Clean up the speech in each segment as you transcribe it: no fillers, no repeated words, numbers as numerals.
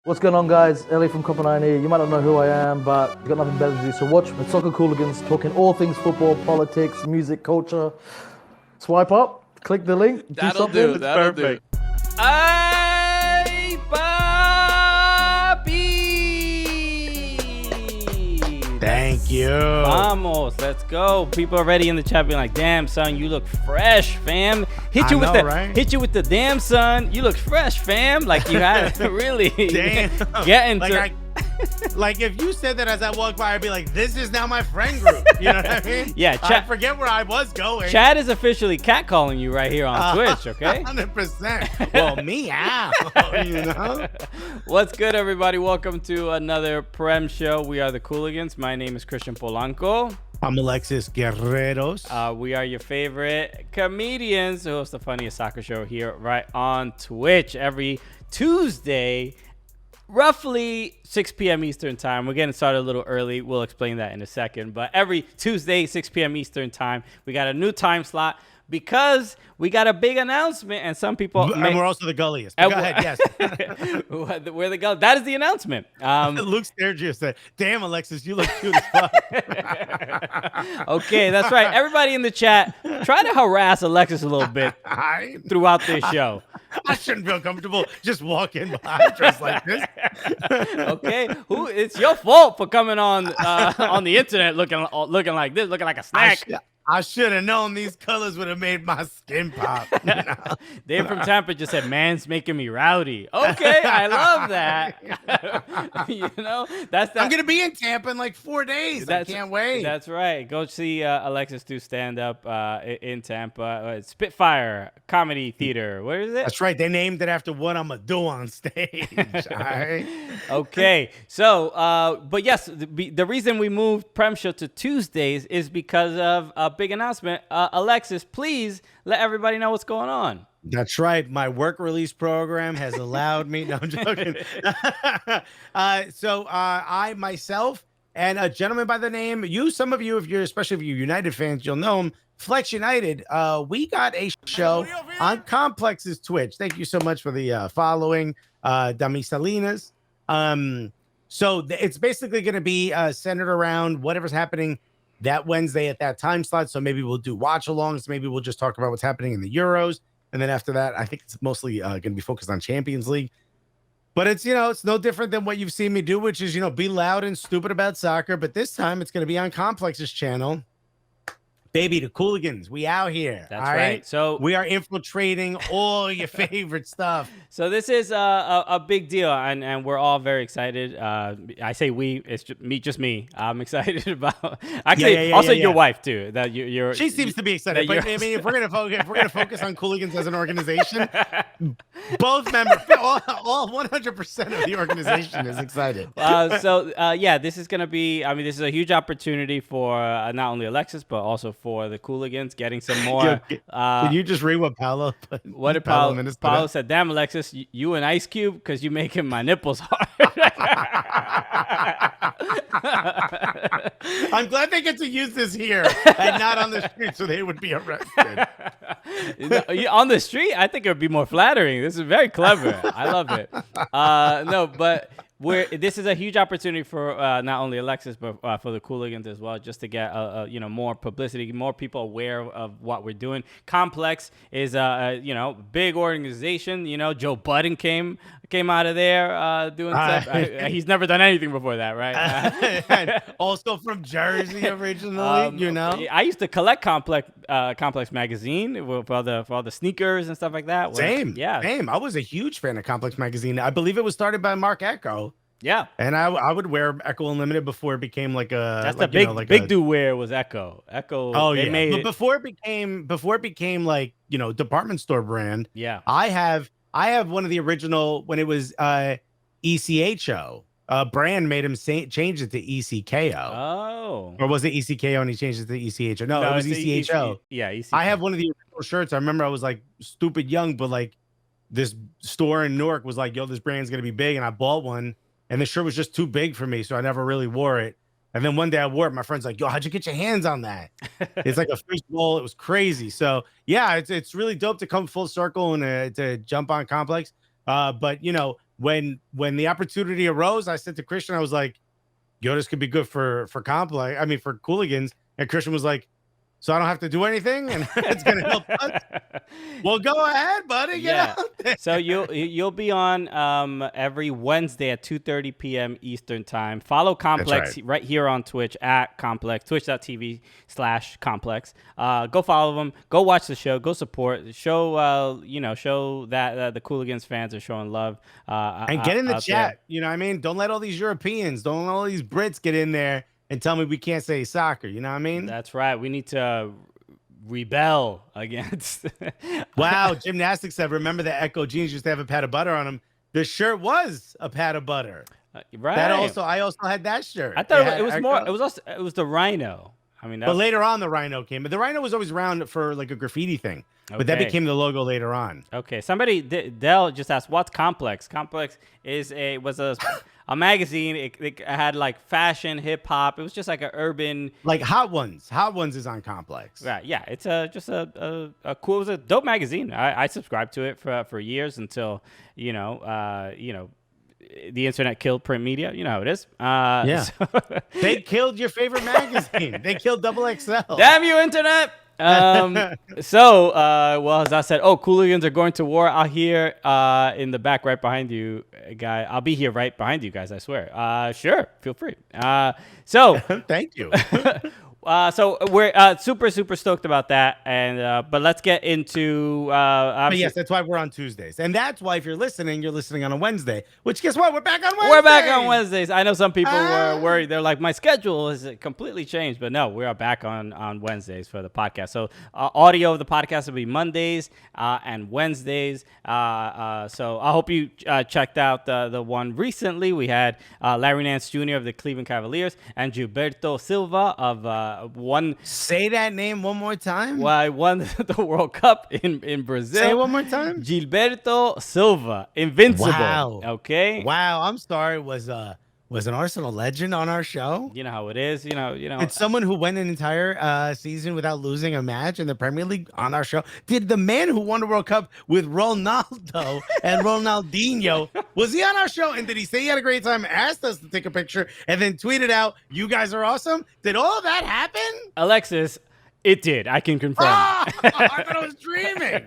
What's going on, guys? Ellie from Copenhagen here. You might not know who I am, but you've got nothing better to do. So watch the Soccer Cooligans, talking all things football, politics, music, culture. Swipe up, click the link, That'll do something. do. That'll do. Ay, papi. Thank you. Vamos, let's go. People are already in the chat being like, "Damn, son, you look fresh, fam." Hit you with the damn, son, you look fresh, fam. Like you had to really Damn. get into. Like if you said that as I walked by, I'd be like, "This is now my friend group." You know what I mean? Yeah, I forget where I was going. Chad is officially catcalling you right here on Twitch, okay? 100%. Well, meow. You know. What's good, everybody? Welcome to another PREM show. We are the Cooligans. My name is Christian Polanco. I'm Alexis Guerreros. We are your favorite comedians who host the funniest soccer show here right on Twitch every Tuesday, roughly 6 p.m. Eastern time. We're getting started a little early. We'll explain that in a second. But every Tuesday, 6 p.m. Eastern time, we got a new time slot because we got a big announcement. And some people... And we're also the gulliest. Go ahead, yes. We're the gulliest. That is the announcement. Luke Sergio said, "Damn, Alexis, you look cute as fuck." Okay, that's right. Everybody in the chat, try to harass Alexis a little bit throughout this show. I shouldn't feel comfortable just walking by dressed like this. Okay, it's your fault for coming on the internet looking like this, looking like a snack. I should have known these colors would have made my skin pop. You know? Dave from Tampa just said, "Man's making me rowdy." Okay, I love that. You know, that's that. I'm gonna be in Tampa in like 4 days. I can't wait. That's right. Go see Alexis do stand up in Tampa. Spitfire Comedy Theater. Where is it? That's right. They named it after what I'm gonna do on stage. All right. Okay. So, but yes, the reason we moved PREM show to Tuesdays is because of a big announcement. Alexis, please let everybody know what's going on. That's right. My work release program has allowed me. No, I'm joking. So I myself and a gentleman by the name, some of you, especially if you're United fans, you'll know him, Flex United. We got a show on Complex's Twitch. Thank you so much for the following, Dami Salinas. So it's basically going to be centered around whatever's happening that Wednesday at that time slot. So maybe we'll do watch alongs. Maybe we'll just talk about what's happening in the Euros. And then after that, I think it's mostly going to be focused on Champions League. But it's no different than what you've seen me do, which is, be loud and stupid about soccer. But this time it's going to be on Complex's channel. Baby, the Cooligans, we out here. That's right. So we are infiltrating all your favorite stuff. So this is a big deal, and we're all very excited. I say we, it's just me. I'm excited about. Actually, your wife too. That you're. She seems to be excited. But I mean, if we're gonna focus on Cooligans as an organization, both members, all 100% of the organization is excited. This is gonna be. I mean, this is a huge opportunity for not only Alexis but also for the Cooligans, getting some more. Can you just read what Paolo put? What did Paolo said? "Damn, Alexis, you and Ice Cube, because you making my nipples hard." I'm glad they get to use this here and not on the street, so they would be arrested. On the street, I think it would be more flattering. This is very clever. I love it. This is a huge opportunity for not only Alexis but for the Cooligans as well, just to get more publicity, more people aware of what we're doing. Complex is a big organization. Joe Budden came out of there doing stuff. He's never done anything before that, right? And also from Jersey originally. I used to collect Complex magazine for all the sneakers and stuff like that. Same. I was a huge fan of Complex magazine. I believe it was started by Mark Echo. Yeah, and I would wear Echo Unlimited before it became like a. That's the big dude wear was Echo. Oh yeah, but before it became like department store brand. Yeah, I have one of the original when it was ECHO. Brand made him change it to ECKO. Oh, or was it ECKO and he changed it to ECHO? No, it was ECHO. ECHO. I have one of the original shirts. I remember I was like stupid young, but like this store in Newark was like, "Yo, this brand's gonna be big," and I bought one. And the shirt was just too big for me, so I never really wore it. And then one day I wore it. My friend's like, "Yo, how'd you get your hands on that?" It's like a fish bowl. It was crazy. So yeah, it's really dope to come full circle and to jump on Complex. But when the opportunity arose, I said to Christian, I was like, yo, this could be good for Complex. I mean, for Cooligans. And Christian was like, so I don't have to do anything, and it's gonna help us. Well, go ahead, buddy. Get out there. So you'll be on every Wednesday at 2:30 p.m. Eastern time. Follow Complex right here on Twitch at Complex, twitch.tv/Complex. Go follow them. Go watch the show. Go support. Show show that the Cooligans fans are showing love. And get in the chat. There. You know what I mean? Don't let all these Europeans, don't let all these Brits get in there and tell me we can't say soccer. You know what I mean? That's right. We need to rebel against. Wow. Gymnastics said, remember that Echo jeans used to have a pat of butter on them. The shirt was a pat of butter. Right. I also had that shirt. I thought it was more. It was the Rhino. I mean, but later on, the Rhino came. But the Rhino was always around for like a graffiti thing. Okay. But that became the logo later on. Okay. Somebody, Dell just asked, what's Complex? Complex was a magazine. It had like fashion, hip hop. It was just like an urban, like Hot Ones. Hot Ones is on Complex. Right. Yeah. It's just a cool. It was a dope magazine. I subscribed to it for years until the internet killed print media. You know how it is. Yeah. So they killed your favorite magazine. They killed XXL. Damn you, internet. Well, as I said, Cooligans are going to war out here in the back right behind you, guy. I'll be here right behind you guys, I swear. Sure, feel free. Thank you. So we're super stoked about that, and but let's get into. But yes, that's why we're on Tuesdays, and that's why if you're listening on a Wednesday. Which guess what? We're back on Wednesdays. We're back on Wednesdays. I know some people were worried. They're like, my schedule has completely changed, but no, we are back on Wednesdays for the podcast. So audio of the podcast will be Mondays and Wednesdays. So I hope you checked out the one recently. We had Larry Nance Jr. of the Cleveland Cavaliers and Gilberto Silva of. Say that name one more time. Why won the World Cup in Brazil? Say it one more time. Gilberto Silva, invincible. Wow. Okay. Wow. I'm sorry. Was an Arsenal legend on our show? You know how it is. You know. It's someone who went an entire season without losing a match in the Premier League on our show. Did the man who won the World Cup with Ronaldo and Ronaldinho, was he on our show? And did he say he had a great time, asked us to take a picture, and then tweeted out, "You guys are awesome"? Did all that happen? Alexis, it did. I can confirm. I thought I was dreaming.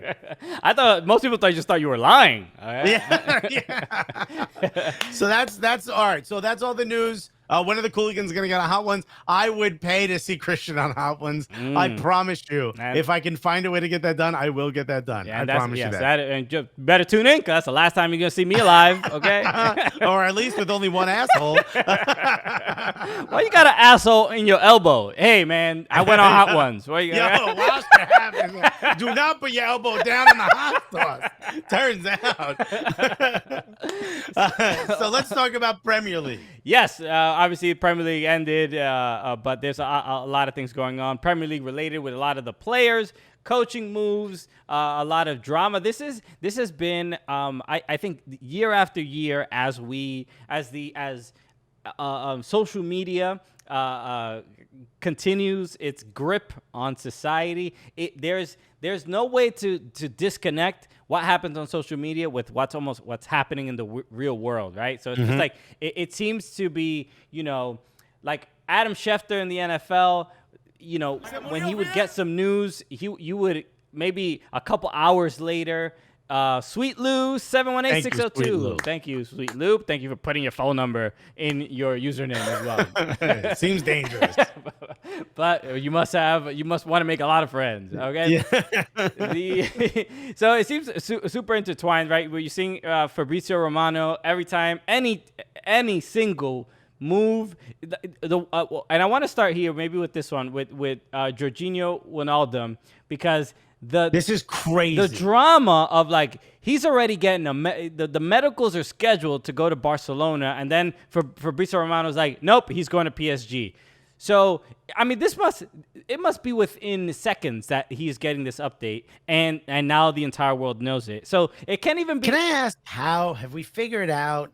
I thought most people just thought you were lying. Right? Yeah. So that's all right. So that's all the news. When are the Cooligans going to get on Hot Ones? I would pay to see Christian on Hot Ones. I promise you. If I can find a way to get that done, I will get that done. I promise you that. And just better tune in, because that's the last time you're going to see me alive, okay? Or at least with only one asshole. Why you got an asshole in your elbow? Hey, man, I went on Hot Ones. What you got? Wash the habit. Do not put your elbow down in the hot sauce. Turns out. So let's talk about Premier League. Yes, obviously Premier League ended, but there's a lot of things going on Premier League related with a lot of the players, coaching moves, a lot of drama. This has been, I think, year after year as social media continues its grip on society. There's no way to disconnect what happens on social media with what's happening in the real world, right? So it's just like it seems to be, like Adam Schefter in the NFL, when he would get some news, you would maybe a couple hours later. Sweet Lou 718-602. Thank you, Sweet Lou. Thank you for putting your phone number in your username as well. It seems dangerous. But you must want to make a lot of friends, okay? Yeah. So it seems super intertwined, right? Where you're seeing Fabrizio Romano every time any single move. And I want to start here maybe with this one with Jorginho Wijnaldum, because this is crazy. The drama of like he's already getting the medicals are scheduled to go to Barcelona, and then Fabrizio Romano's like, nope, he's going to PSG. So I mean, it must be within seconds that he's getting this update, and now the entire world knows it. So it can't even be. Can I ask, how have we figured out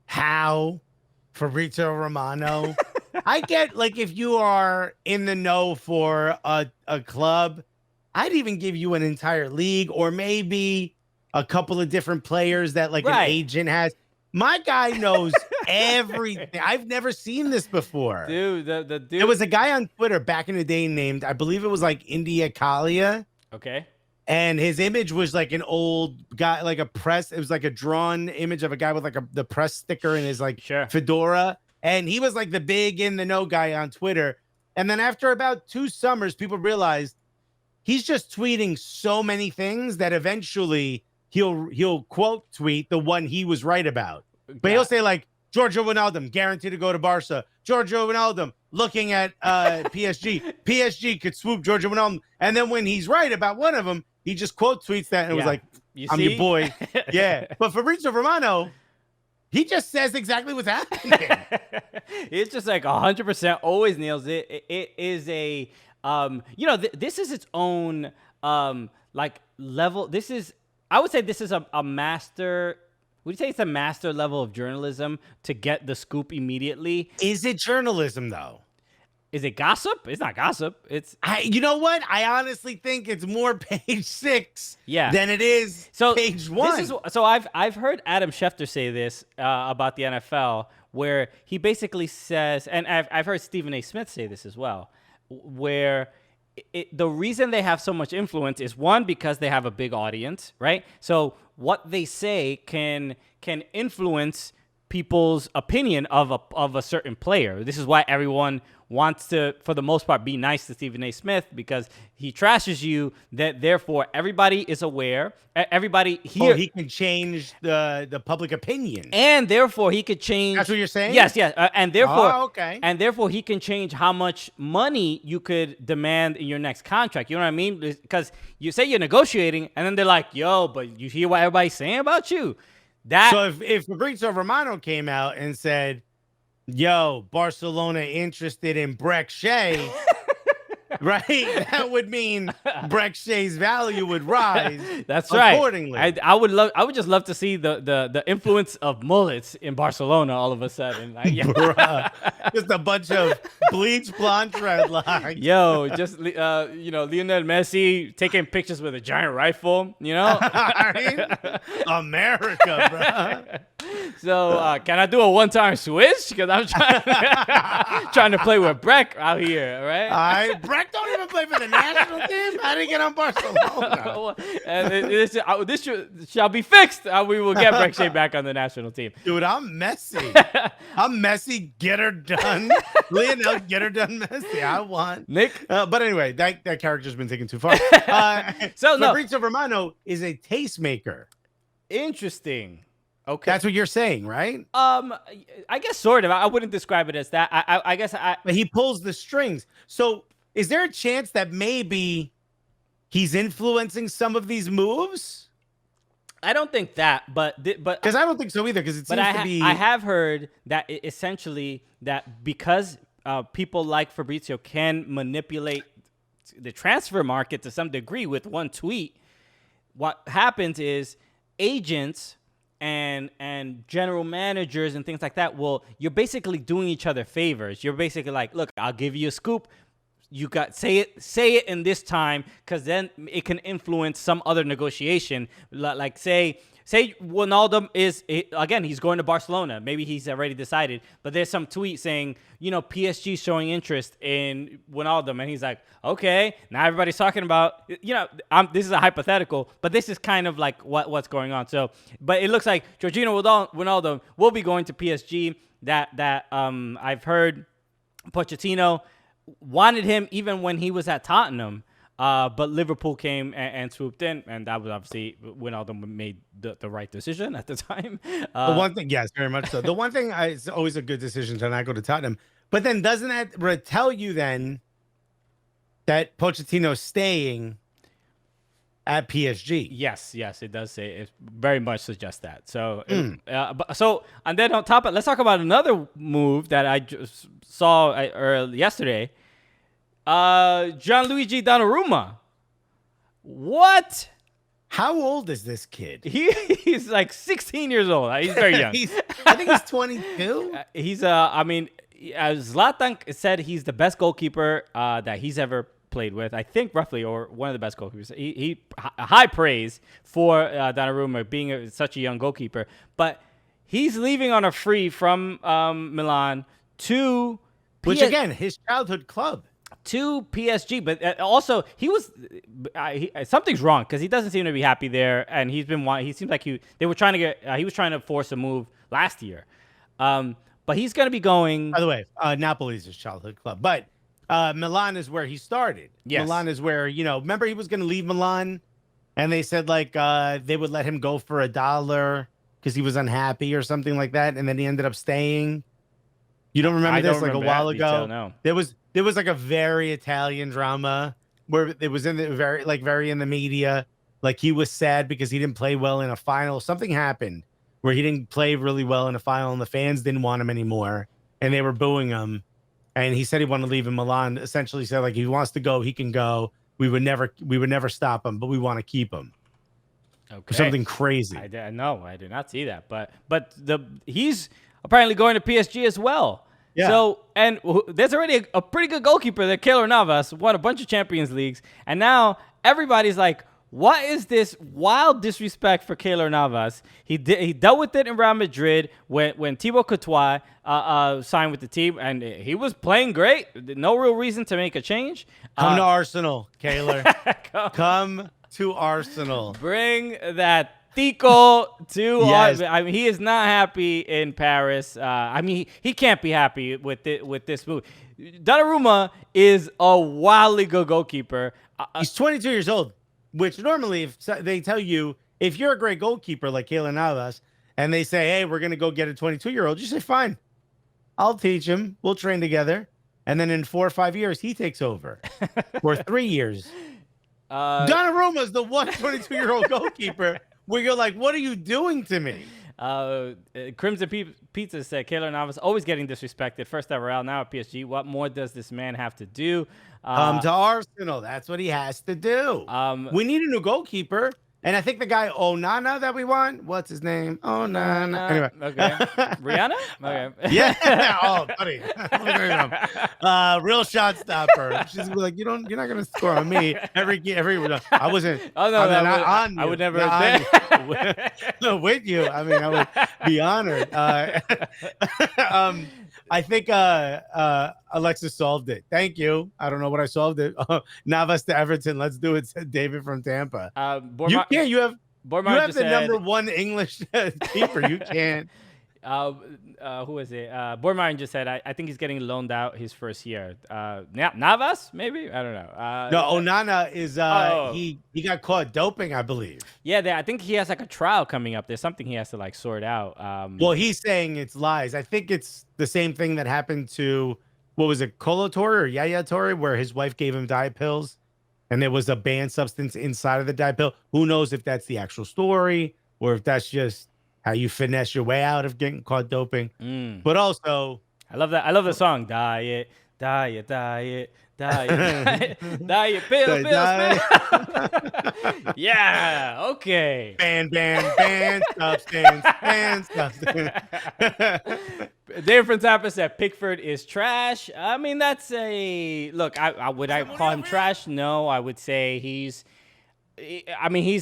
how Fabrizio Romano? I get, like, if you are in the know for a club, I'd even give you an entire league or maybe a couple of different players that like an agent has. My guy knows everything. I've never seen this before. Dude, the dude. There was a guy on Twitter back in the day named, I believe it was like India Kalia. Okay. And his image was like an old guy, like a press. It was like a drawn image of a guy with like the press sticker in his like fedora. And he was like the big in the know guy on Twitter. And then after about 2 summers, people realized he's just tweeting so many things that eventually he'll quote tweet the one he was right about. But he'll say like, Giorgio Wijnaldum guaranteed to go to Barca. Giorgio Wijnaldum looking at PSG. PSG could swoop Giorgio Wijnaldum. And then when he's right about one of them, he just quote tweets that and was like, I'm your boy. Yeah. But Fabrizio Romano, he just says exactly what's happening. It's just like 100% always nails it. It is a, this is its own like level. This is, I would say this is a master. Would you say it's a master level of journalism to get the scoop immediately? Is it journalism though? Is it gossip? It's not gossip. It's you know what? I honestly think it's more page 6 than it is page 1. I've heard Adam Schefter say this about the NFL, where he basically says, and I've heard Stephen A. Smith say this as well, where the reason they have so much influence is, one, because they have a big audience, right? So what they say can influence people's opinion of a certain player. This is why everyone wants to, for the most part, be nice to Stephen A. Smith, because he trashes you. That therefore everybody is aware. Everybody here, he can change the public opinion, and therefore he could change. That's what you're saying? Yes, and therefore, okay. And therefore he can change how much money you could demand in your next contract. You know what I mean? Because you say you're negotiating, and then they're like, "Yo, but you hear what everybody's saying about you." So if Fabrizio Romano came out and said, yo, Barcelona interested in Breck Shea, right? That would mean Breck Shea's value would rise. That's right. Accordingly. I would just love to see the influence of mullets in Barcelona all of a sudden. Like, Bruh, just a bunch of bleach blonde dreadlocks. Yo, just Lionel Messi taking pictures with a giant rifle, America, bro. So can I do a one-time switch? Because I'm trying to play with Breck out here, right? All right, Breck don't even play for the national team. How did he get on Barcelona? And this shall be fixed. We will get Breck Shea back on the national team. Dude, I'm Messi. I'm Messi. Get her done. Lionel, get her done, Messi. I want Nick. But anyway, that character's been taken too far. Fabrizio Romano is a tastemaker. Interesting. Okay, that's what you're saying, right? I guess sort of. I wouldn't describe it as that. I guess But he pulls the strings. So, is there a chance that maybe he's influencing some of these moves? I don't think that, but because I don't think so either. Because it seems to be. I have heard that essentially that because people like Fabrizio can manipulate the transfer market to some degree with one tweet. What happens is agents and general managers and things like that, you're basically doing each other favors. You're basically like, look, I'll give you a scoop. You got say it in this time, because then it can influence some other negotiation. Like say Wijnaldum again, he's going to Barcelona. Maybe he's already decided, but there's some tweet saying, PSG showing interest in Wijnaldum, and he's like, okay, now everybody's talking about, this is a hypothetical, but this is kind of like what's going on. So, but it looks like Georgino Wijnaldum will be going to PSG. That I've heard Pochettino wanted him even when he was at Tottenham. But Liverpool came and swooped in, and that was obviously Wijnaldum made the right decision at the time. The one thing, yes, very much so. The one thing, it's always a good decision to not go to Tottenham. But then doesn't that tell you then that Pochettino's staying at PSG? Yes, it does say it. Very much suggests that. So, and then on top of it, let's talk about another move that I just saw yesterday. Gianluigi Donnarumma. What? How old is this kid? He's like 16 years old. He's very young. I think he's 22. Zlatan said he's the best goalkeeper that he's ever played with. I think roughly, or one of the best goalkeepers. He high praise for Donnarumma being such a young goalkeeper. But he's leaving on a free from Milan to Which again, his childhood club. To PSG, but also he was something's wrong because he doesn't seem to be happy there, and he seems like they were trying to get he was trying to force a move last year, but he's going to be going. By the way, Napoli's his childhood club, but Milan is where he started. Yes. Milan is where, remember he was going to leave Milan, and they said like they would let him go for $1 because he was unhappy or something like that, and then he ended up staying. You don't remember this? Like a while ago, no. There was like a very Italian drama where it was in the very in the media. Like he was sad because he didn't play well in a final. Something happened where he didn't play really well in a final, and the fans didn't want him anymore, and they were booing him. And he said he wanted to leave in Milan. Essentially said like if he wants to go, he can go. We would never stop him, but we want to keep him. Okay. Something crazy. I did not see that, but he's apparently going to PSG as well. Yeah. So, and there's already a pretty good goalkeeper there, Keylor Navas, won a bunch of Champions Leagues, and now everybody's like, what is this wild disrespect for Keylor Navas? He dealt with it in Real Madrid when Thibaut Courtois signed with the team, and he was playing great. No real reason to make a change. Come to Arsenal, Keylor. Come to Arsenal. Bring that Tico to Yes. I mean, he is not happy in Paris. I mean, he can't be happy with this move. Donnarumma is a wildly good goalkeeper. He's 22 years old, which normally if they tell you if you're a great goalkeeper like Keylor Navas and they say, hey, we're going to go get a 22-year-old, you say, fine, I'll teach him. We'll train together. And then in 4 or 5 years, he takes over. Or 3 years. Donnarumma is the one 22-year-old goalkeeper where you're like, what are you doing to me? Crimson Pizza said, Keylor Navas always getting disrespected. First at Real, now at PSG. What more does this man have to do? Come to Arsenal. That's what he has to do. We need a new goalkeeper. And I think the guy Onana that we want, what's his name? Onana. Anyway. Okay. Rihanna? Okay. Yeah. Oh, buddy. Real shot stopper. She's gonna be like, you're not gonna score on me every. I wasn't. Oh no, I would never. With you. I mean, I would be honored. I think Alexis solved it. Thank you. I don't know what I solved it. Navas to Everton. Let's do it, said David from Tampa. You can't. You have the number one English keeper. You can't. Who is it? Bormarn just said, I think he's getting loaned out his first year. Navas, maybe? I don't know. No, Onana is he got caught doping, I believe. Yeah, I think he has like a trial coming up. There's something he has to like sort out. Well, he's saying it's lies. I think it's the same thing that happened to, what was it, Kolo Torre or Yaya Torre, where his wife gave him diet pills and there was a banned substance inside of the diet pill. Who knows if that's the actual story or if that's just how you finesse your way out of getting caught doping. But also, I love that. I love the song. Diet, diet, diet, diet, diet, pills. Yeah. Okay. Ban, substance. Dave from Tampa said Pickford is trash. I mean, that's a look. I call him trash? No, I would say he's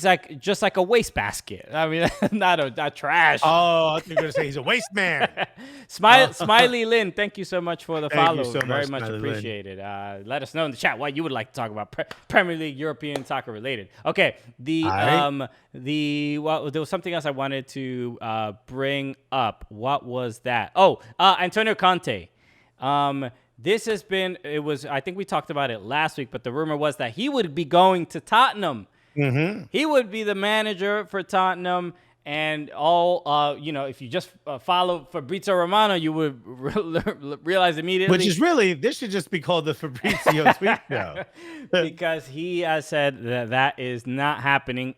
like just like a wastebasket. I mean, not trash. Oh, I think you're gonna say he's a waste man. Smiley Lynn, thank you so much for the follow. You so Very much much Smiley appreciated. Let us know in the chat what you would like to talk about, Premier League, European soccer related. Okay, there was something else I wanted to bring up. What was that? Oh, Antonio Conte. This has been. I think we talked about it last week, but the rumor was that he would be going to Tottenham. Mm-hmm. He would be the manager for Tottenham, and if you just follow Fabrizio Romano, you would realize immediately. Which is really, this should just be called the Fabrizio tweet show. Because he has said that is not happening.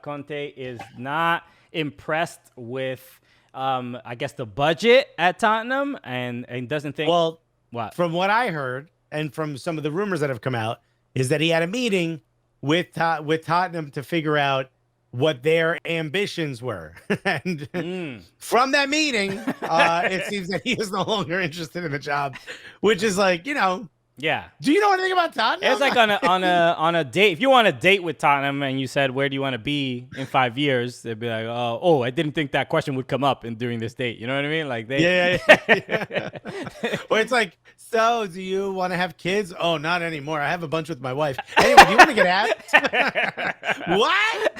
Conte is not impressed with, I guess, the budget at Tottenham, and doesn't think. Well, what? From what I heard, and from some of the rumors that have come out, is that he had a meeting with Tottenham to figure out what their ambitions were. And from that meeting, it seems that he is no longer interested in the job, which is like, Yeah. Do you know anything about Tottenham? It's like on a date. If you want a date with Tottenham and you said, where do you want to be in 5 years? They'd be like, oh, I didn't think that question would come up during this date. You know what I mean? Like Yeah. Or it's like, so do you want to have kids? Oh, not anymore. I have a bunch with my wife. Anyway, do you want to get out? What?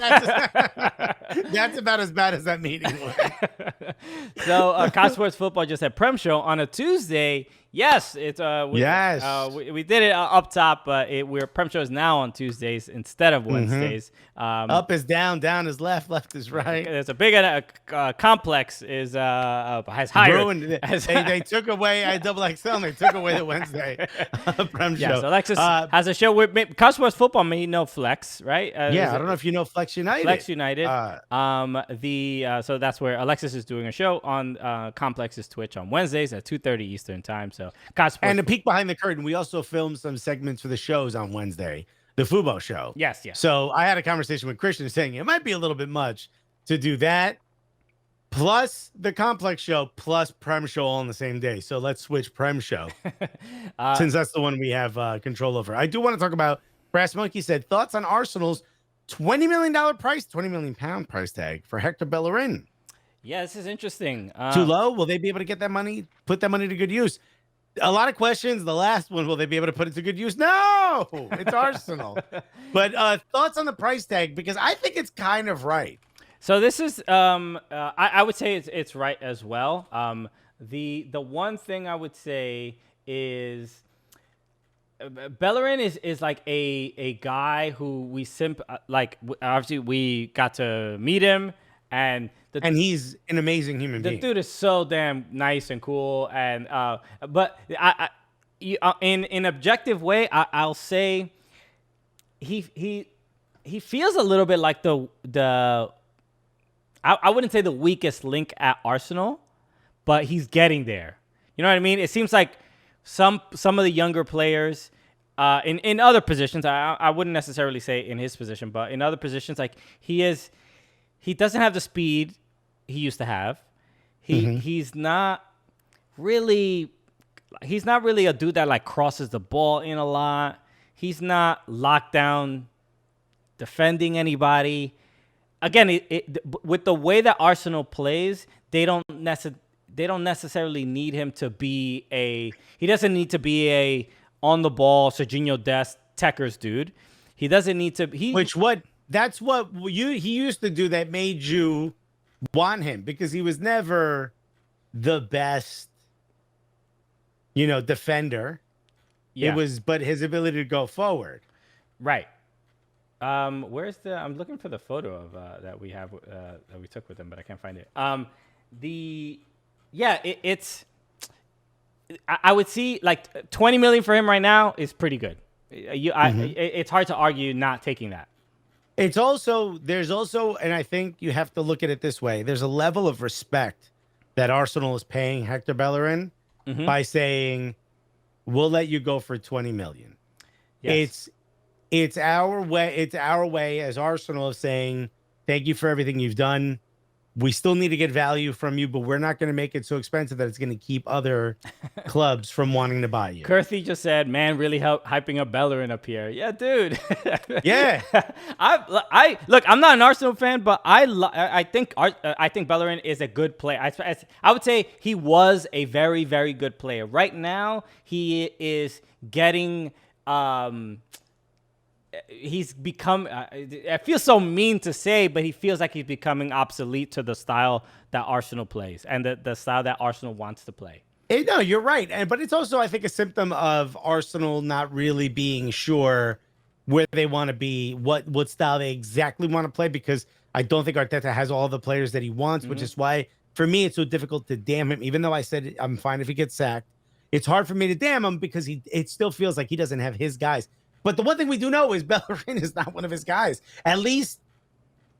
That's about as bad as that meeting was. So, Cox Sports Football just had Prem Show on a Tuesday. Yes, it's Yes. we did it up top, but Prem Show is now on Tuesdays instead of Wednesdays. Up is down, down is left, left is right. There's a big complex is has hired. Ruined it. They took away XXL and they took away the Wednesday Prem Show. Yeah, so Alexis has a show with Cox Sports Football. May know Flex, right? I don't know if you know Flex United. Flex United. So that's where Alexis is doing a show on Complex's Twitch on Wednesdays at 2:30 Eastern time. So Cox Sports. And a peek behind the curtain, we also filmed some segments for the shows on Wednesday, the Fubo show. Yes. So I had a conversation with Christian saying it might be a little bit much to do that, plus the Complex show, plus Prem show all on the same day. So let's switch Prem show, since that's the one we have control over. I do want to talk about Brass Monkey said, thoughts on Arsenal's $20 million price, £20 million price tag for Hector Bellerin. Yeah, this is interesting. Too low? Will they be able to get that money, put that money to good use? A lot of questions. The last one, will they be able to put it to good use? No, it's Arsenal. But thoughts on the price tag, because I think it's kind of right. So this is, I would say it's right as well. The one thing I would say is Bellerin is like a guy who we obviously we got to meet him, and he's an amazing human being. The dude is so damn nice and cool, and but in objective way, I'll say he feels a little bit like I wouldn't say the weakest link at Arsenal, but he's getting there. You know what I mean? It seems like some of the younger players in other positions, I wouldn't necessarily say in his position, but in other positions, like he doesn't have the speed he used to have. He's not really a dude that like crosses the ball in a lot. He's not locked down defending anybody. Again, with the way that Arsenal plays, they don't necessarily need him to be he doesn't need to be a on the ball Serginho Dest Techers dude. He doesn't need to that's what he used to do that made you want him, because he was never the best, defender. Yeah. But his ability to go forward. Right. I'm looking for the photo of that we have that we took with him, but I can't find it. I would see like 20 million for him right now is pretty good. It's hard to argue not taking that. There's also, and I think you have to look at it this way. There's a level of respect that Arsenal is paying Hector Bellerin by saying, we'll let you go for 20 million. Yes. It's our way as Arsenal of saying, thank you for everything you've done. We still need to get value from you, but we're not going to make it so expensive that it's going to keep other clubs from wanting to buy you. Kurthy just said, man, really hyping up Bellerin up here. Yeah, dude. Yeah. Look, I'm not an Arsenal fan, but I think Bellerin is a good player. I would say he was a very, very good player. Right now, he is getting he's become I feel so mean to say, but he feels like he's becoming obsolete to the style that Arsenal plays and the style that Arsenal wants to play. No, you're right. But it's also, I think, a symptom of Arsenal not really being sure where they want to be, what style they exactly want to play, because I don't think Arteta has all the players that he wants, which is why, for me, it's so difficult to damn him. Even though I said I'm fine if he gets sacked, it's hard for me to damn him because it still feels like he doesn't have his guys. But the one thing we do know is Bellerin is not one of his guys. At least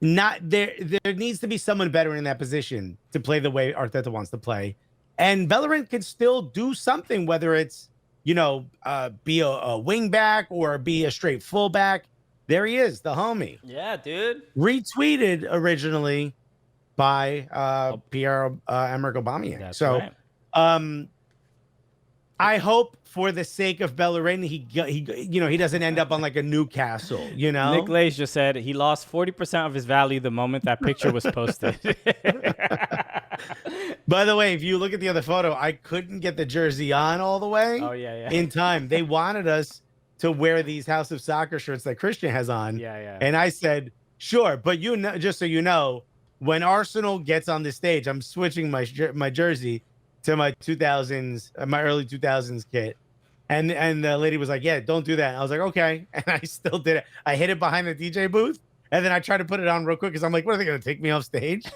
not there. There needs to be someone better in that position to play the way Arteta wants to play. And Bellerin can still do something, whether it's, be a wing back or be a straight fullback. There he is, the homie. Yeah, dude. Retweeted originally by Pierre-Emerick Aubameyang. That's so, right. I hope for the sake of Bellerin, he doesn't end up on like a Newcastle, you know? Nick Lace just said he lost 40% of his value the moment that picture was posted. By the way, if you look at the other photo, I couldn't get the jersey on all the way. Oh, yeah. In time. They wanted us to wear these House of Soccer shirts that Christian has on. Yeah. And I said, sure. But just so you know, when Arsenal gets on the stage, I'm switching my jersey to my 2000s, my early 2000s kit. And the lady was like, yeah, don't do that. And I was like, okay. And I still did it. I hid it behind the DJ booth. And then I tried to put it on real quick because I'm like, what are they going to take me off stage?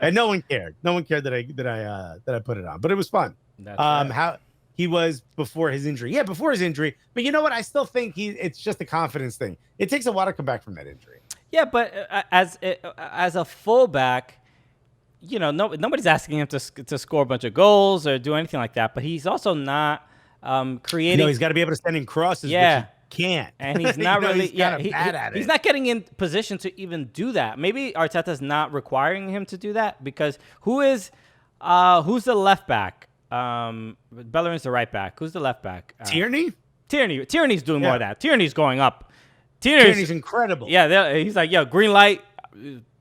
And no one cared. No one cared that I put it on. But it was fun. That's right. How he was before his injury. Yeah, before his injury. But you know what? I still think it's just a confidence thing. It takes a while to come back from that injury. Yeah, but as a fullback, nobody's asking him to score a bunch of goals or do anything like that. But he's also not creating. He's got to be able to send in crosses. Yeah. Which he can't. And he's not really. He's bad at it. He's not getting in position to even do that. Maybe Arteta's not requiring him to do that because who's the left back? Bellerin's the right back. Who's the left back? Tierney. Tierney's doing more of that. Tierney's going up. Tierney's incredible. Yeah, he's like, green light,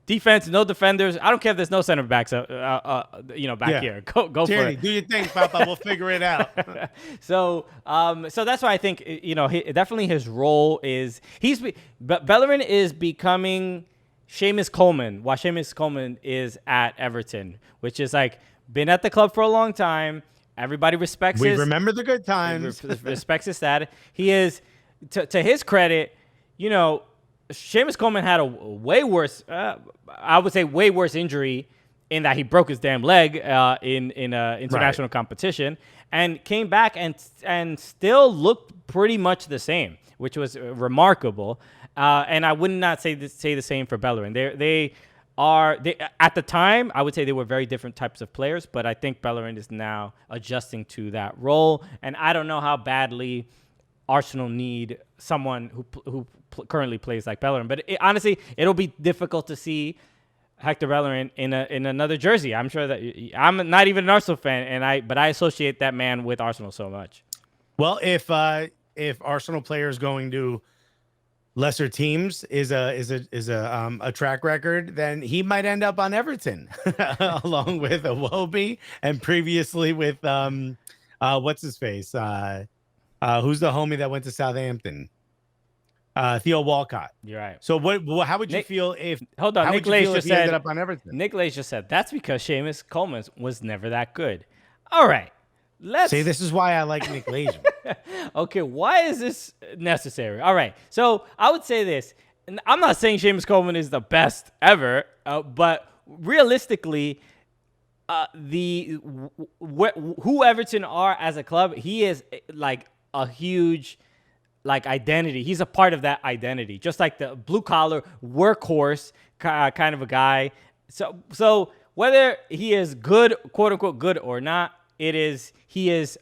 defense, no defenders. I don't care if there's no center backs, back here. Go Tierney, for it. do your thing, Papa. We'll figure it out. So that's why I think definitely his role is Bellerin is becoming Seamus Coleman. While Seamus Coleman is at Everton, which is like been at the club for a long time. Everybody respects. We remember the good times. Respects his status. He is, to his credit, Seamus Coleman had a way worse, I would say, way worse injury in that he broke his damn leg in international competition and came back and still looked pretty much the same, which was remarkable. And I would not say the same for Bellerin. They at the time, I would say they were very different types of players, but I think Bellerin is now adjusting to that role. And I don't know how badly Arsenal need someone who currently plays like Bellerin. But honestly, it'll be difficult to see Hector Bellerin in another jersey. I'm sure that I'm not even an Arsenal fan, but I associate that man with Arsenal so much. Well, if Arsenal players going to lesser teams is a track record, then he might end up on Everton along with Iwobi and previously with what's his face? Who's the homie that went to Southampton? Theo Walcott. You're right. So how would you feel if hold on? Nick Lace just said ended up on Everton? Nick Lace just said that's because Seamus Coleman was never that good. All right. Let's see. This is why I like Nick Lace. Okay, why is this necessary? All right, so I would say this. And I'm not saying Seamus Coleman is the best ever, but realistically, who Everton are as a club, he is like a huge identity. He's a part of that identity, just like the blue collar workhorse kind of a guy. So whether he is good, quote unquote, good or not, he is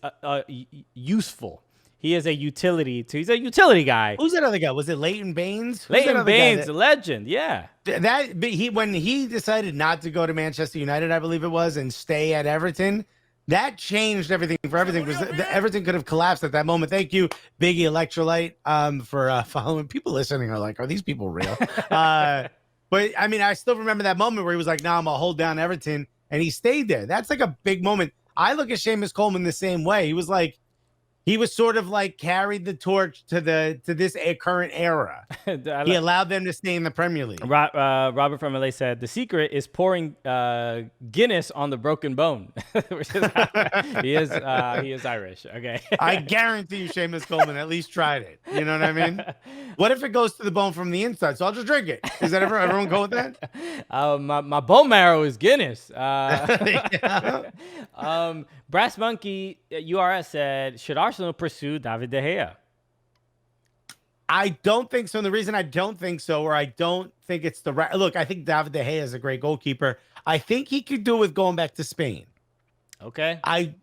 useful. He is a utility. He's a utility guy. Who's that other guy? Was it Leighton Baines? Leighton Baines, a legend. Yeah. When he decided not to go to Manchester United, I believe it was, and stay at Everton, that changed everything for everything. Because Everton could have collapsed at that moment. Thank you, Biggie Electrolyte, for following. People listening are like, are these people real? But I mean, I still remember that moment where he was like, "No, I'm gonna hold down Everton," and he stayed there. That's like a big moment. I look at Seamus Coleman the same way. He was sort of like carried the torch to this current era. He allowed them to stay in the Premier League. Robert from LA said the secret is pouring Guinness on the broken bone. He is Irish. Okay. I guarantee you, Seamus Coleman at least tried it. You know what I mean? What if it goes to the bone from the inside? So I'll just drink it. Is that everyone go with that? My bone marrow is Guinness. Yeah. Brass Monkey URS said, should Arsenal pursue David De Gea? I don't think so. And the reason I don't think so, or I don't think it's the right look, I think David De Gea is a great goalkeeper. I think he could do with going back to Spain. Okay. I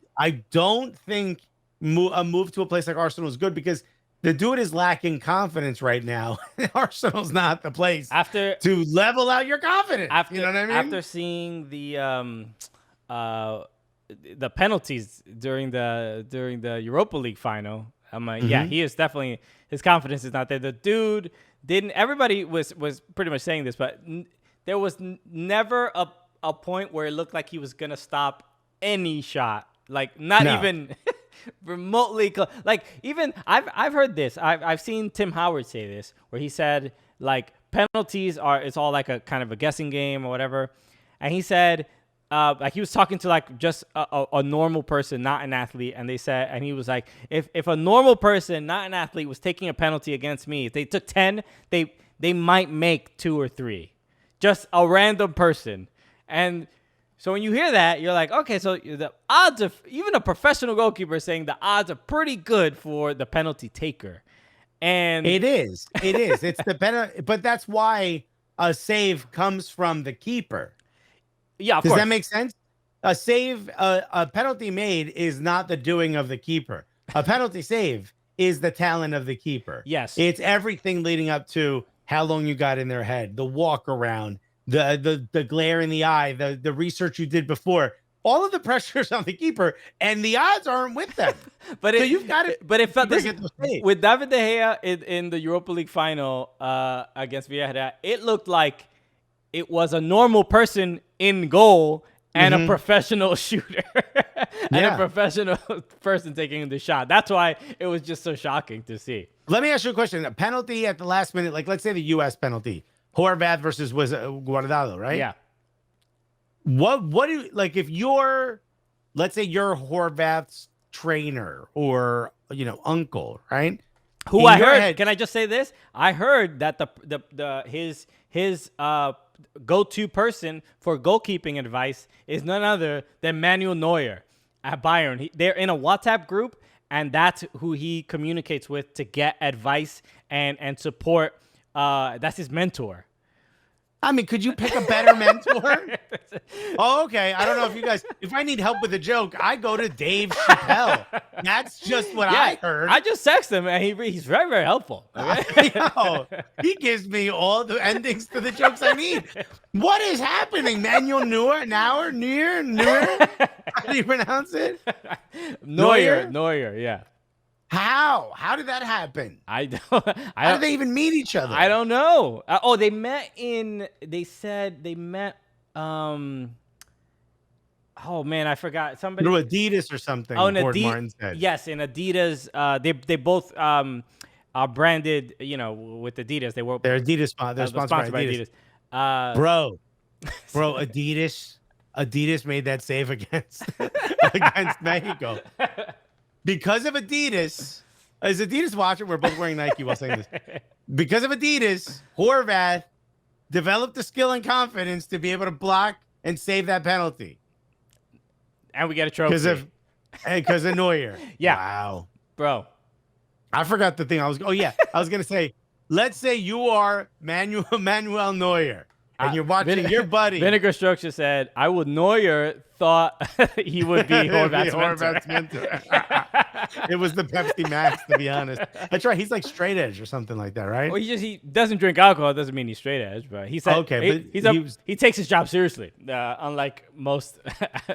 don't think a move to a place like Arsenal is good because the dude is lacking confidence right now. Arsenal's not the place to level out your confidence. You know what I mean? After seeing the the penalties during the Europa League final. I'm like, yeah, he is definitely, his confidence is not there. The dude didn't. Everybody was pretty much saying this, but there was never a point where it looked like he was gonna stop any shot. Like not even remotely like even I've heard this. I've seen Tim Howard say this where he said like penalties it's all like a kind of a guessing game or whatever, and he said like he was talking to like just a normal person, not an athlete, and he was like, if a normal person, not an athlete, was taking a penalty against me, if they took 10, they might make 2 or 3, just a random person. And so when you hear that, you're like, okay, so the odds of even a professional goalkeeper is saying the odds are pretty good for the penalty taker. And it is. It's the penalty, but that's why a save comes from the keeper. Yeah, of Does course. that make sense? A save, a penalty made is not the doing of the keeper. A penalty save is the talent of the keeper. Yes. It's everything leading up to how long you got in their head, the walk around, the glare in the eye, the research you did before. All of the pressures on the keeper, and the odds aren't with them. But so you've got it. But it felt this with with David De Gea in the Europa League final against Villarreal. It looked like it was a normal person in goal and a professional shooter and a professional person taking the shot. That's why it was just so shocking to see. Let me ask you a question. A penalty at the last minute, like let's say the U.S. penalty, Horvath versus was Guardado, right? Yeah. What do you like if you're, let's say you're Horvath's trainer or uncle, right? Who in I your heard, head, can I just say this? I heard that his go-to person for goalkeeping advice is none other than Manuel Neuer at Bayern. They're in a WhatsApp group, and that's who he communicates with to get advice and support. That's his mentor. I mean, could you pick a better mentor? Oh, okay. I don't know if you guys, if I need help with a joke, I go to Dave Chappelle. That's just what I heard. I just text him, and he's very, very helpful. Okay? He gives me all the endings to the jokes I need. What is happening? Manuel Neuer? How do you pronounce it? Neuer, yeah. How did that happen? I don't. How did they even meet each other? I don't know. They met in. They said they met. Oh man, I forgot. Somebody. Through Adidas or something. Oh, Martin said. Yes, in Adidas. They both are branded. With Adidas. They're Adidas. They're sponsored by Adidas. Bro, Adidas made that save against Mexico. Because of Adidas, as Adidas watching, we're both wearing Nike while saying this. Because of Adidas, Horvath developed the skill and confidence to be able to block and save that penalty. And we get a trophy. Because of Neuer. Yeah. Wow. Bro. I forgot the thing. I was going to say, let's say you are Manuel Neuer. And you're watching your buddy. Vinegar Strokes just said, I would Neuer thought he would be Horvath's mentor. It was the Pepsi Max, to be honest. That's right. He's like straight edge or something like that, right? Well, he doesn't drink alcohol. It doesn't mean he's straight edge, but he said he takes his job seriously, unlike most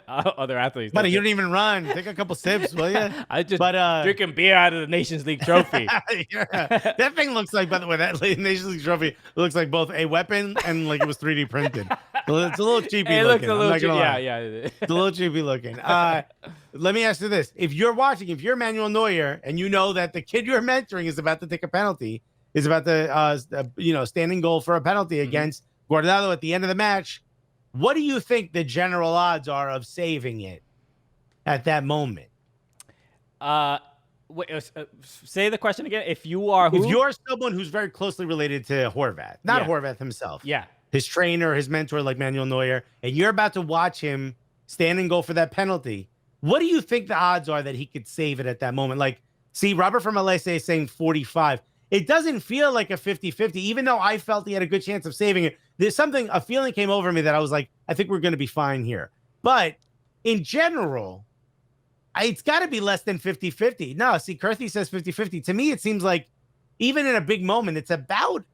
other athletes. But you don't even run. Take a couple sips, will you? I just drinking beer out of the Nations League trophy. Yeah. That thing looks like, by the way, that Nations League trophy looks like both a weapon and like it was 3D printed. It's a little cheapy looking. It's a little cheapy looking. Let me ask you this. If you're Manuel Neuer and you know that the kid you're mentoring is about to take a penalty, is about to standing goal for a penalty against Guardado at the end of the match, what do you think the general odds are of saving it at that moment? Say the question again. If you're someone who's very closely related to Horvath, not Horvath himself. Yeah. His trainer, his mentor, like Manuel Neuer, and you're about to watch him stand and go for that penalty, what do you think the odds are that he could save it at that moment? Like, see, Robert from Alessia is saying 45. It doesn't feel like a 50-50, even though I felt he had a good chance of saving it. A feeling came over me that I was like, I think we're going to be fine here. But in general, it's got to be less than 50-50. No, see, Kirthy says 50-50. To me, it seems like even in a big moment, it's about,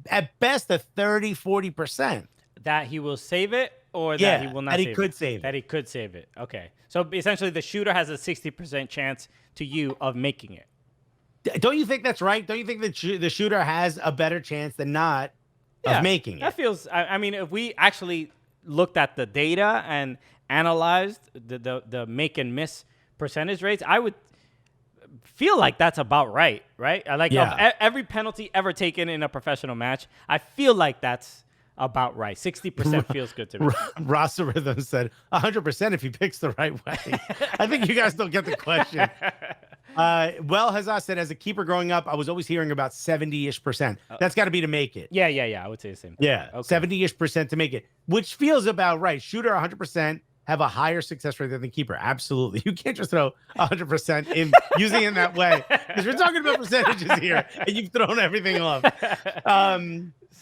at best, a 30-40%. That he will save it? or that he will not that he save could it? save That it. he could save it. Okay. So essentially the shooter has a 60% chance to you of making it. Don't you think that's right? Don't you think that the shooter has a better chance than not of making That it? feels, I mean, if we actually looked at the data and analyzed the make and miss percentage rates, I would feel like that's about right? Like of every penalty ever taken in a professional match, I feel like that's about right. 60% feels good to me. Rasa Rhythm said 100% if he picks the right way. I think you guys don't get the question. Well, Hazaz said, as a keeper growing up, I was always hearing about 70-ish%. That's got to be to make it. Yeah. I would say the same thing. Yeah, Okay. 70-ish% to make it, which feels about right. Shooter 100% have a higher success rate than the keeper. Absolutely. You can't just throw 100% in using it in that way, because we're talking about percentages here and you've thrown everything off.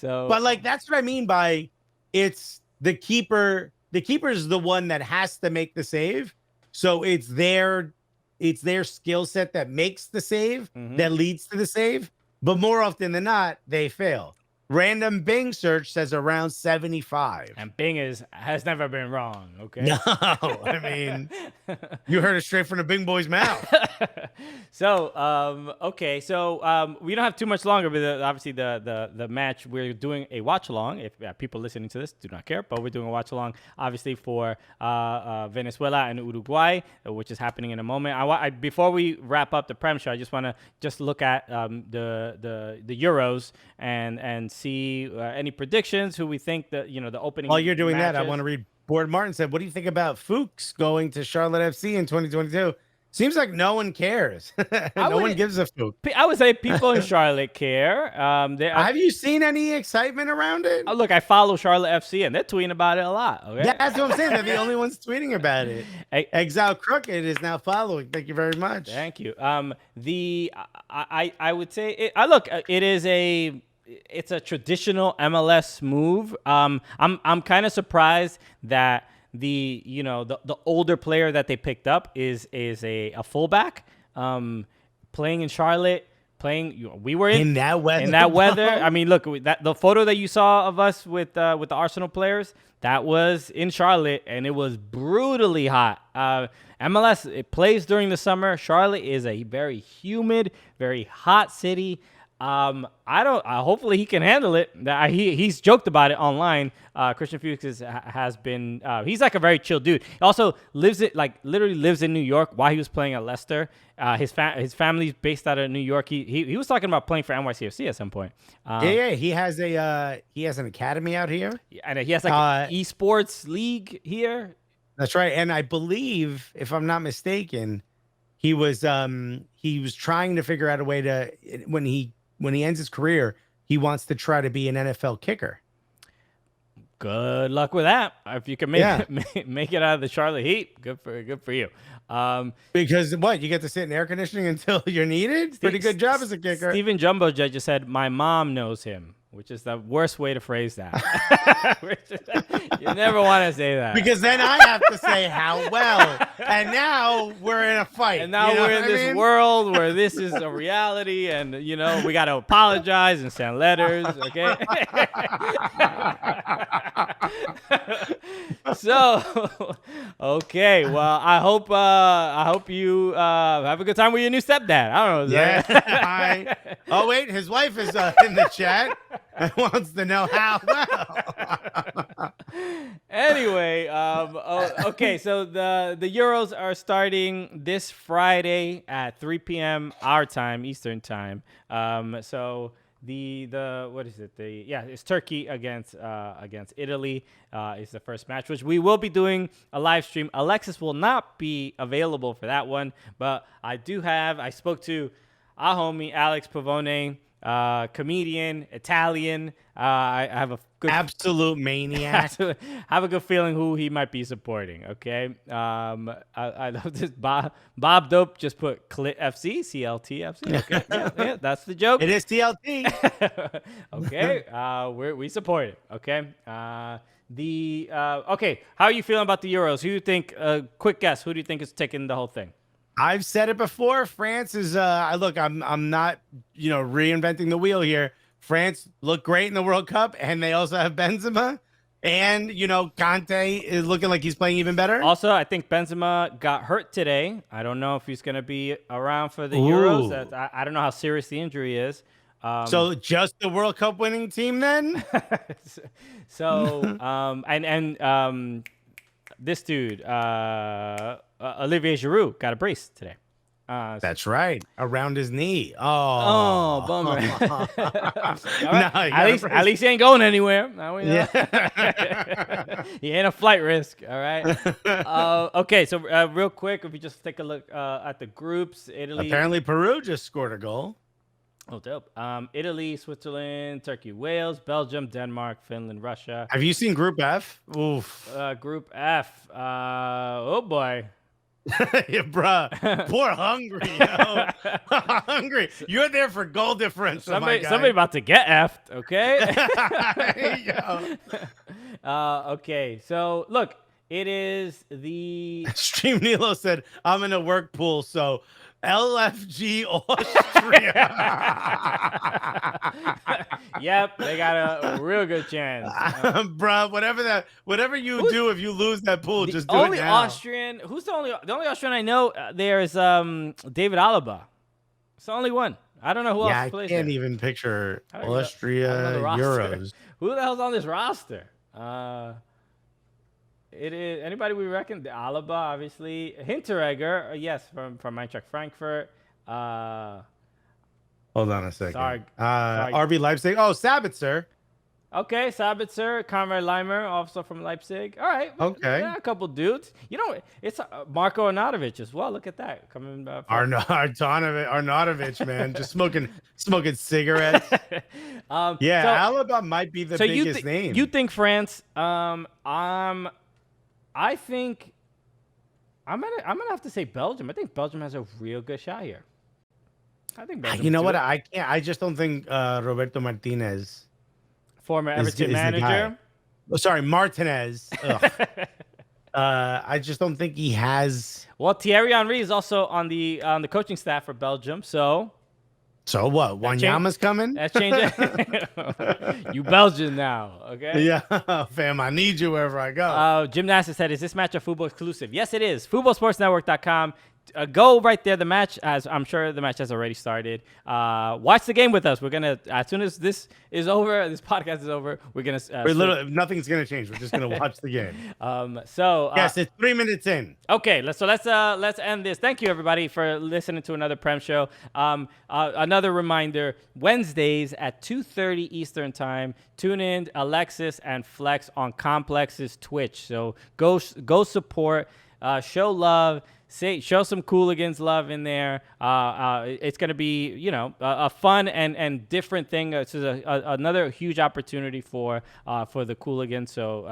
But like, that's what I mean by it's the keeper. The keeper is the one that has to make the save. So it's their skill set that makes the save, that leads to the save. But more often than not, they fail. Random Bing search says around 75. And Bing has never been wrong. Okay. No, I mean, you heard it straight from the Bing boy's mouth. So, okay. So, we don't have too much longer, but obviously the match, we're doing a watch along. If people listening to this do not care, but we're doing a watch along, obviously, for Venezuela and Uruguay, which is happening in a moment. Before we wrap up the Prem show, I just want to look at the Euros and see any predictions, who we think that, the opening. While you're doing that, I matches. want to read Board Martin said, what do you think about Fuchs going to Charlotte FC in 2022? Seems like no one cares. No one gives a Fuchs. I would say people in Charlotte care. Have you seen any excitement around it? Look, I follow Charlotte FC, and they're tweeting about it a lot. Okay? That's what I'm saying. They're the only ones tweeting about it. Exile Crooked is now following. Thank you very much. Thank you. I would say it's a traditional MLS move. I'm kind of surprised that the older player that they picked up is a fullback, playing in Charlotte. We were in that weather. I mean, look, the photo that you saw of us with the Arsenal players, that was in Charlotte, and it was brutally hot. MLS, it plays during the summer. Charlotte is a very humid, very hot city. Hopefully he can handle it. He's joked about it online. Christian Fuchs has been, he's like a very chill dude. He also literally lives in New York while he was playing at Leicester. His family's based out of New York. He was talking about playing for NYCFC at some point. He has an academy out here. And he has an esports league here. That's right. And I believe, if I'm not mistaken, he was trying to figure out a way to, when he ends his career, he wants to try to be an NFL kicker. Good luck with that. If you can make it out of the Charlotte Heat, good for you. Because you get to sit in air conditioning until you're needed. Pretty good job as a kicker. Stephen Jumbo Judge just said, "My mom knows him," which is the worst way to phrase that. You never want to say that. Because then I have to say how well. And now we're in a fight. And now we're in this world where this is a reality, and we got to apologize and send letters, okay? So, okay. Well, I hope you have a good time with your new stepdad. I don't know. Yeah. Oh wait, his wife is in the chat and wants to know how well. Anyway, okay. So the Euros are starting this Friday at 3 p.m. our time, Eastern time. So the what is it? It's Turkey against Italy. Is the first match, which we will be doing a live stream. Alexis will not be available for that one, but I spoke to our homie Alex Pavone, comedian, Italian. I have a good absolute maniac. Have a good feeling who he might be supporting. Okay. I love this. Bob Dope just put Clit FC, CLT FC. Okay. yeah, that's the joke. It is CLT. Okay. We support it. Okay. Okay. How are you feeling about the Euros? Who do you think? Quick guess. Who do you think is taking the whole thing? I've said it before. France is. Look, I'm not reinventing the wheel here. France looked great in the World Cup, and they also have Benzema. And, Conte is looking like he's playing even better. Also, I think Benzema got hurt today. I don't know if he's going to be around for the Euros. I don't know how serious the injury is. So just the World Cup winning team then? This dude, Olivier Giroud, got a brace today. That's right. Around his knee. Oh, bummer. Right. At least he ain't going anywhere. Now we know. Yeah. He ain't a flight risk. All right. Okay. So real quick, if you just take a look at the groups, Italy. Apparently Peru just scored a goal. Oh, dope. Italy, Switzerland, Turkey, Wales, Belgium, Denmark, Finland, Russia. Have you seen Group F? Oof. Group F. Oh boy. Yeah, bruh. Poor Hungary. Hungry. You're there for goal differential. Somebody about to get effed. Okay. There you go. Okay. So look, it is the Stream Nilo said, "I'm in a work pool, so." LFG Austria. Yep, they got a real good chance. Bruh, whatever you do if you lose that pool, just do it now. Who's the only Austrian I know there is David Alaba. It's the only one. I don't know who else plays I can't there. even picture I don't know Austria Euros. Who the hell's on this roster? It is anybody we reckon. The Alaba, obviously. Hinteregger, yes, from Eintracht Frankfurt. Hold on a second. Sorry. RB Leipzig. Oh, Sabitzer. Okay, Sabitzer, Conrad Leimer, also from Leipzig. All right. Okay. Yeah, a couple dudes. It's Marko Arnautovic as well. Look at that. Coming Arnautovic, man. Just smoking cigarettes. Alaba might be the biggest name. You think France? I think I'm gonna have to say Belgium. I think Belgium has a real good shot here. I think Belgium. You know what? I can't. I just don't think Roberto Martinez, former Everton manager. Oh, sorry, Martinez. I just don't think he has. Well, Thierry Henry is also on the coaching staff for Belgium. So what? Wanyama's coming? That's changing. You Belgian now, okay? Yeah, fam, I need you wherever I go. Gymnastics said, is this match a football exclusive? Yes, it is. FootballSportsNetwork.com. Go right there. The match, as I'm sure the match has already started. Watch the game with us. We're gonna, as soon as this is over, this podcast is over, we're gonna. Nothing's gonna change. We're just gonna watch the game. Yes, it's 3 minutes in. Okay, let's end this. Thank you everybody for listening to another Prem show. Another reminder: Wednesdays at 2:30 Eastern time. Tune in, Alexis and Flex on Complex's Twitch. So go support, show love. Show some Cooligans love in there. It's going to be, a fun and different thing. This is another huge opportunity for the Cooligans. So,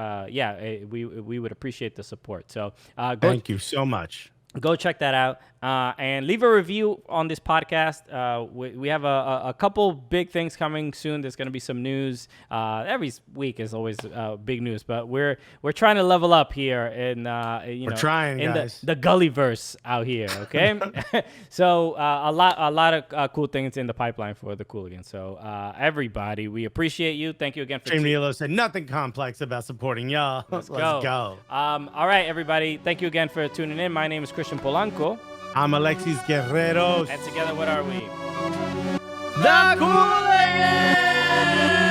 we would appreciate the support. So, thank you so much. Go check that out and leave a review on this podcast. We have a couple big things coming soon. There's going to be some news. Every week is always big news, but we're trying to level up here in we're trying, guys. The Gullyverse out here. Okay, so a lot of cool things in the pipeline for the Cooligans. So everybody, we appreciate you. Thank you again for. Stream Nilo said nothing complex about supporting y'all. Let's go. All right, everybody. Thank you again for tuning in. My name is Christian Polanco. I'm Alexis Guerrero. And together, what are we? The Cooligans!